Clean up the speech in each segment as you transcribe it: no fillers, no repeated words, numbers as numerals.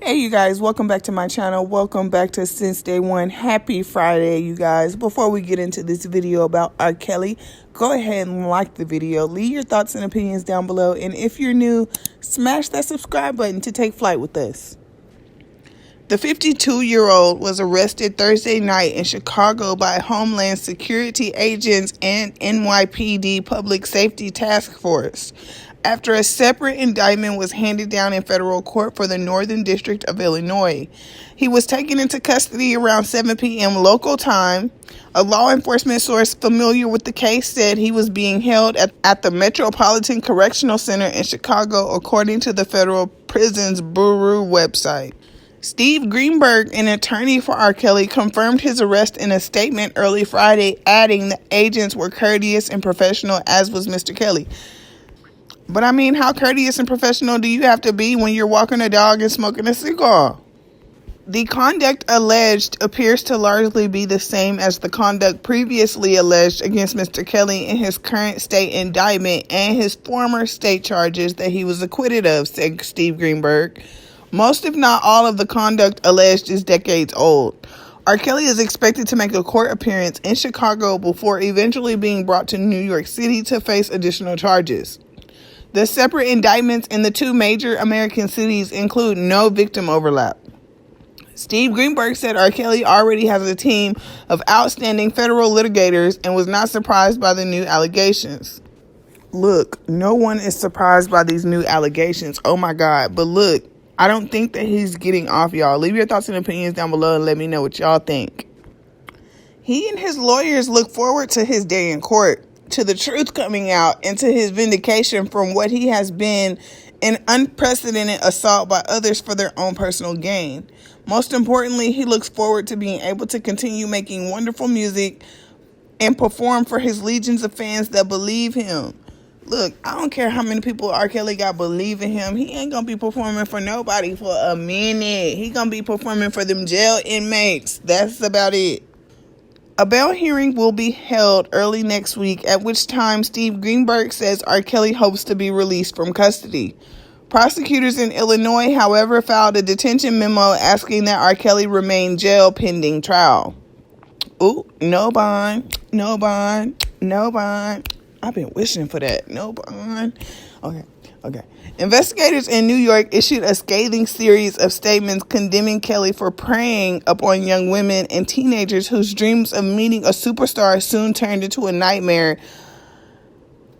Hey you guys, welcome back to my channel. Welcome back to Since Day One. Happy Friday, you guys. Before we get into this video about R. Kelly, go ahead and like the video. Leave your thoughts and opinions down below. And if you're new, smash that subscribe button to take flight with us. The 52-year-old was arrested Thursday night in Chicago by Homeland Security agents and NYPD Public Safety Task Force after a separate indictment was handed down in federal court for the Northern District of Illinois. He was taken into custody around 7 p.m. local time. A law enforcement source familiar with the case said he was being held at the Metropolitan Correctional Center in Chicago, according to the Federal Prisons Bureau website. Steve Greenberg, an attorney for R. Kelly, confirmed his arrest in a statement early Friday, adding the agents were courteous and professional, as was Mr. Kelly. But I mean, how courteous and professional do you have to be when you're walking a dog and smoking a cigar? The conduct alleged appears to largely be the same as the conduct previously alleged against Mr. Kelly in his current state indictment and his former state charges that he was acquitted of, said Steve Greenberg. Most, if not all, of the conduct alleged is decades old. R. Kelly is expected to make a court appearance in Chicago before eventually being brought to New York City to face additional charges. The separate indictments in the two major American cities include no victim overlap. Steve Greenberg said R. Kelly already has a team of outstanding federal litigators and was not surprised by the new allegations. Look, no one is surprised by these new allegations. Oh my God. But look, I don't think that he's getting off, y'all. Leave your thoughts and opinions down below and let me know what y'all think. He and his lawyers look forward to his day in court, to the truth coming out, and to his vindication from what he has been an unprecedented assault by others for their own personal gain. Most importantly, he looks forward to being able to continue making wonderful music and perform for his legions of fans that believe him. Look, I don't care how many people R. Kelly got believe in him. He ain't gonna be performing for nobody for a minute. He gonna be performing for them jail inmates. That's about it. A bail hearing will be held early next week, at which time Steve Greenberg says R. Kelly hopes to be released from custody. Prosecutors in Illinois, however, filed a detention memo asking that R. Kelly remain jail pending trial. Ooh, no bond, no bond, no bond. I've been wishing for that. No bond. Okay. Investigators in New York issued a scathing series of statements condemning Kelly for preying upon young women and teenagers whose dreams of meeting a superstar soon turned into a nightmare.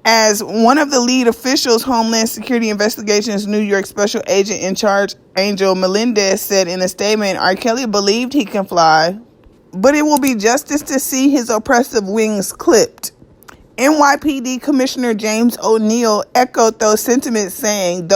As one of the lead officials, Homeland Security Investigations New York Special Agent in Charge, Angel Melendez, said in a statement, R. Kelly believed he can fly, but it will be justice to see his oppressive wings clipped. NYPD Commissioner James O'Neill echoed those sentiments, saying,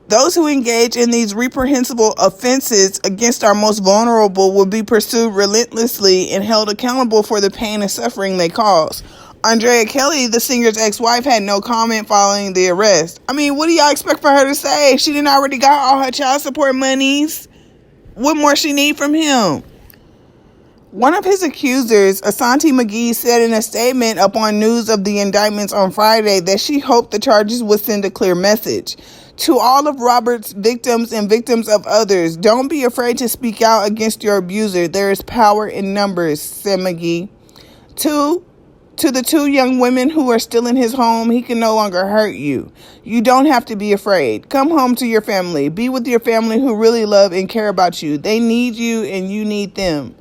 those who engage in these reprehensible offenses against our most vulnerable will be pursued relentlessly and held accountable for the pain and suffering they cause. Andrea Kelly, the singer's ex-wife, had no comment following the arrest. I mean, what do y'all expect for her to say? She didn't already got all her child support monies. What more she need from him? One of his accusers, Asante McGee, said in a statement upon news of the indictments on Friday that she hoped the charges would send a clear message. To all of Robert's victims and victims of others, don't be afraid to speak out against your abuser. There is power in numbers, said McGee. To the two young women who are still in his home, he can no longer hurt you. You don't have to be afraid. Come home to your family. Be with your family who really love and care about you. They need you and you need them.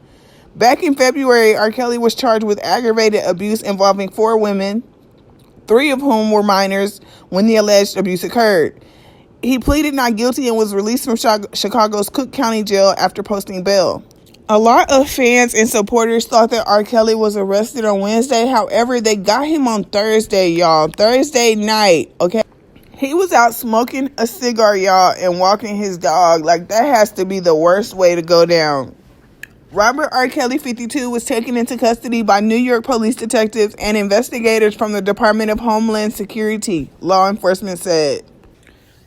Back in February, R. Kelly was charged with aggravated abuse involving 4 women, 3 of whom were minors when the alleged abuse occurred. He pleaded not guilty and was released from Chicago's Cook County Jail after posting bail. A lot of fans and supporters thought that R. Kelly was arrested on Wednesday. However, they got him on Thursday, y'all. Thursday night, okay? He was out smoking a cigar, y'all, and walking his dog. Like, that has to be the worst way to go down. Robert R. Kelly, 52, was taken into custody by New York police detectives and investigators from the Department of Homeland Security, law enforcement said.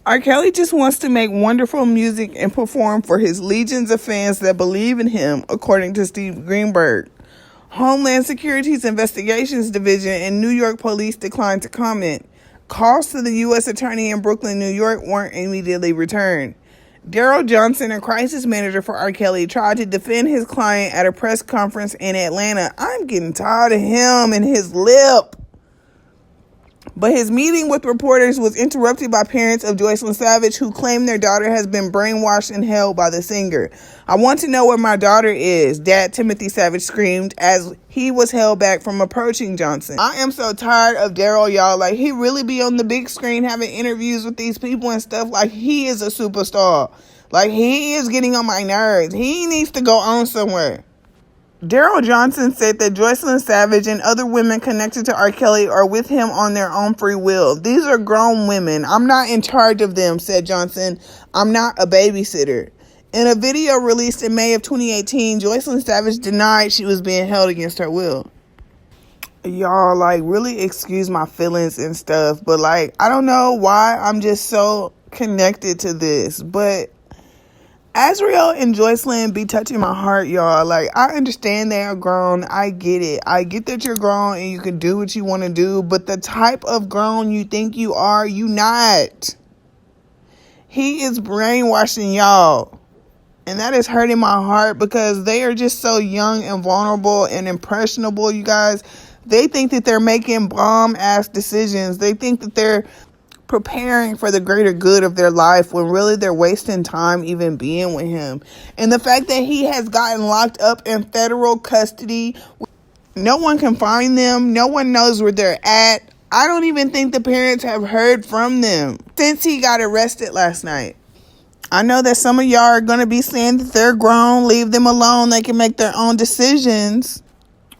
R. Kelly just wants to make wonderful music and perform for his legions of fans that believe in him, according to Steve Greenberg. Homeland Security's Investigations Division and New York Police declined to comment. Calls to the U.S. Attorney in Brooklyn, New York weren't immediately returned. Daryl Johnson, a crisis manager for R. Kelly, tried to defend his client at a press conference in Atlanta. I'm getting tired of him and his lip. But his meeting with reporters was interrupted by parents of Joycelyn Savage, who claim their daughter has been brainwashed and held by the singer. "I want to know where my daughter is," Dad Timothy Savage screamed as he was held back from approaching Johnson. I am so tired of Daryl, y'all. Like, he really be on the big screen having interviews with these people and stuff like he is a superstar. Like, he is getting on my nerves. He needs to go on somewhere. Daryl Johnson said that Joycelyn Savage and other women connected to R. Kelly are with him on their own free will. "These are grown women. I'm not in charge of them," said Johnson. "I'm not a babysitter." In a video released in May of 2018, Joycelyn Savage denied she was being held against her will. Y'all, like, really excuse my feelings and stuff, but, like, I don't know why I'm just so connected to this, but Azriel and Joycelyn be touching my heart, y'all. Like, I understand they are grown. I get it. I get that you're grown and you can do what you want to do, but the type of grown you think you are, you not. He is brainwashing y'all. And that is hurting my heart because they are just so young and vulnerable and impressionable, you guys. They think that they're making bomb-ass decisions. They think that they're preparing for the greater good of their life when really they're wasting time even being with him. And the fact that he has gotten locked up in federal custody, no one can find them, no one knows where they're at. I don't even think the parents have heard from them since he got arrested last night. I know that some of y'all are going to be saying that they're grown, leave them alone, they can make their own decisions.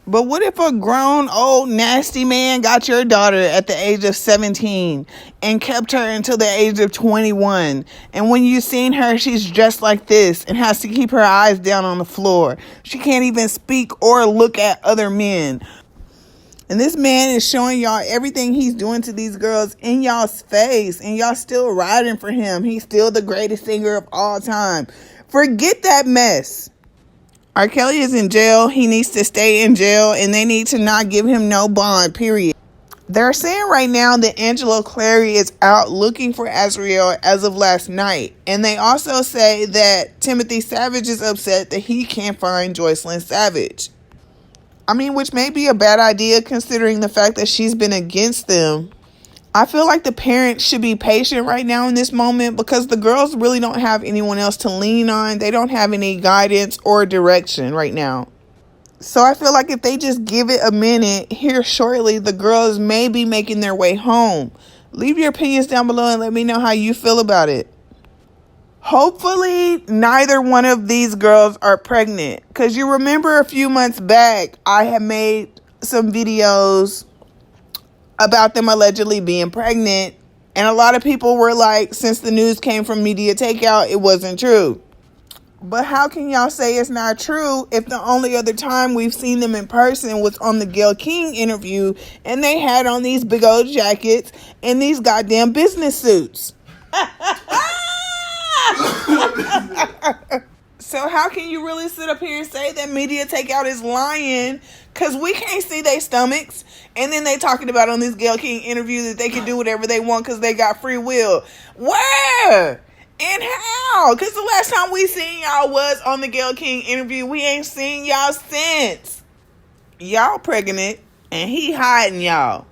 But what if a grown, old, nasty man got your daughter at the age of 17 and kept her until the age of 21? And when you seen her, she's dressed like this and has to keep her eyes down on the floor. She can't even speak or look at other men. And this man is showing y'all everything he's doing to these girls in y'all's face. And y'all still riding for him. He's still the greatest singer of all time. Forget that mess. R. Kelly is in jail. He needs to stay in jail, and they need to not give him no bond, period. They're saying right now that Azriel Clary is out looking for Azriel as of last night. And they also say that Timothy Savage is upset that he can't find Joycelyn Savage. I mean, which may be a bad idea considering the fact that she's been against them. I feel like the parents should be patient right now in this moment because the girls really don't have anyone else to lean on. They don't have any guidance or direction right now. So I feel like if they just give it a minute, here shortly, the girls may be making their way home. Leave your opinions down below and let me know how you feel about it. Hopefully, neither one of these girls are pregnant. Because you remember a few months back, I had made some videos about them allegedly being pregnant. And a lot of people were like, since the news came from Media Takeout, it wasn't true. But how can y'all say it's not true if the only other time we've seen them in person was on the Gayle King interview and they had on these big old jackets and these goddamn business suits? So how can you really sit up here and say that Media Takeout is lying? Because we can't see their stomachs. And then they talking about on this Gayle King interview that they can do whatever they want because they got free will. Where? And how? Because the last time we seen y'all was on the Gayle King interview. We ain't seen y'all since. Y'all pregnant and he hiding y'all.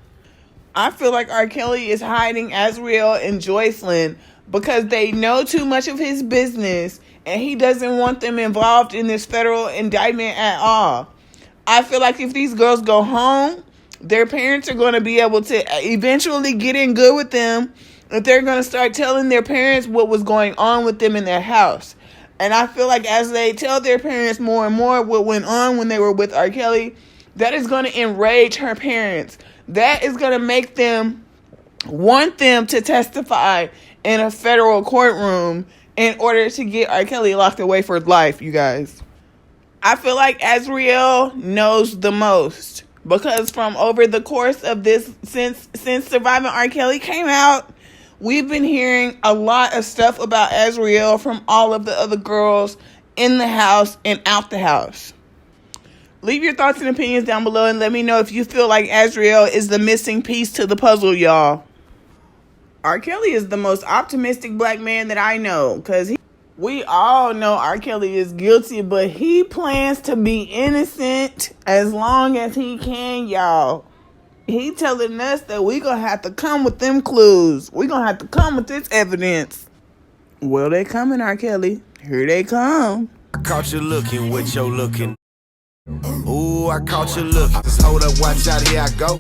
I feel like R. Kelly is hiding Azriel and Joycelyn because they know too much of his business and he doesn't want them involved in this federal indictment at all. I feel like if these girls go home, their parents are going to be able to eventually get in good with them if they're going to start telling their parents what was going on with them in their house. And I feel like as they tell their parents more and more what went on when they were with R. Kelly, that is going to enrage her parents. That is going to make them want them to testify in a federal courtroom in order to get R. Kelly locked away for life, you guys. I feel like Azriel knows the most because from over the course of this, since Surviving R. Kelly came out, we've been hearing a lot of stuff about Azriel from all of the other girls in the house and out the house. Leave your thoughts and opinions down below and let me know if you feel like Azriel is the missing piece to the puzzle, y'all. R. Kelly is the most optimistic black man that I know because We all know R. Kelly is guilty, but he plans to be innocent as long as he can, y'all. He telling us that we gonna have to come with them clues. We gonna have to come with this evidence. Well, they coming, R. Kelly. Here they come. I caught you looking with your looking. Ooh, I caught you looking. Just hold up, watch out, here I go.